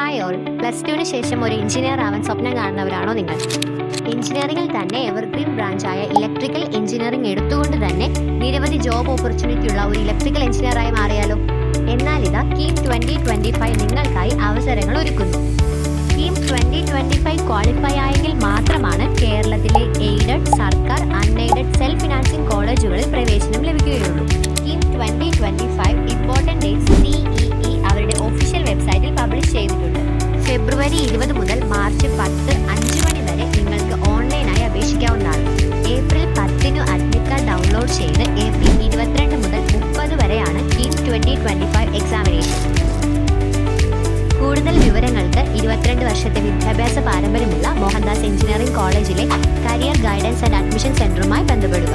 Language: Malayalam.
ഹായ് ഓൾ, +2 ശേഷം ഒരു എഞ്ചിനീയർ ആവാൻ സ്വപ്നം കാണുന്നവരാണോ നിങ്ങൾ? എഞ്ചിനീയറിംഗിൽ തന്നെ എവർഗ്രീൻ ബ്രാഞ്ചായ ഇലക്ട്രിക്കൽ എഞ്ചിനീയറിംഗ് എടുത്തുകൊണ്ട് തന്നെ നിരവധി ജോബ് ഓപ്പർച്യൂണിറ്റി ഉള്ള ഒരു ഇലക്ട്രിക്കൽ എഞ്ചിനീയറായി മാറിയാലോ? എന്നാൽ ഇതാ കീം 2025 നിങ്ങൾക്കായി അവസരങ്ങൾ ഒരുക്കുന്നു. കീം 2025 ക്വാളിഫൈ ആയെങ്കിൽ മാത്രമാണ് കേരളത്തിലെ എയ്ഡഡ്, സർക്കാർ, അൺഎയ്ഡഡ്, സെൽഫ് ഫിനാൻസിംഗ് കോളേജുകളിൽ പ്രവേശനം ലഭിക്കുകയുള്ളൂ. കീം 2025 ഇമ്പോർട്ടന്റ് ഡേറ്റ്സ് CEE അവരുടെ ഒഫീഷ്യൽ വെബ്സൈറ്റിൽ പബ്ലിഷ് ചെയ്തിട്ടുണ്ട്. ഫെബ്രുവരി 20 മുതൽ മാർച്ച് 10 5 മണി വരെ നിങ്ങൾക്ക് ഓൺലൈനായി അപേക്ഷിക്കാവുന്നതാണ്. ഏപ്രിൽ 10 അഡ്മിറ്റ് കാർഡ് ഡൗൺലോഡ് ചെയ്ത് ഏപ്രിൽ 22 മുതൽ 30 വരെയാണ് കീം 2025 എക്സാമിനേഷൻ. കൂടുതൽ വിവരങ്ങൾക്ക് 22 വർഷത്തെ വിദ്യാഭ്യാസ പാരമ്പര്യമുള്ള മോഹൻദാസ് എഞ്ചിനീയറിംഗ് കോളേജിലെ കരിയർ ഗൈഡൻസ് ആൻഡ് അഡ്മിഷൻ സെന്ററുമായി ബന്ധപ്പെടുക.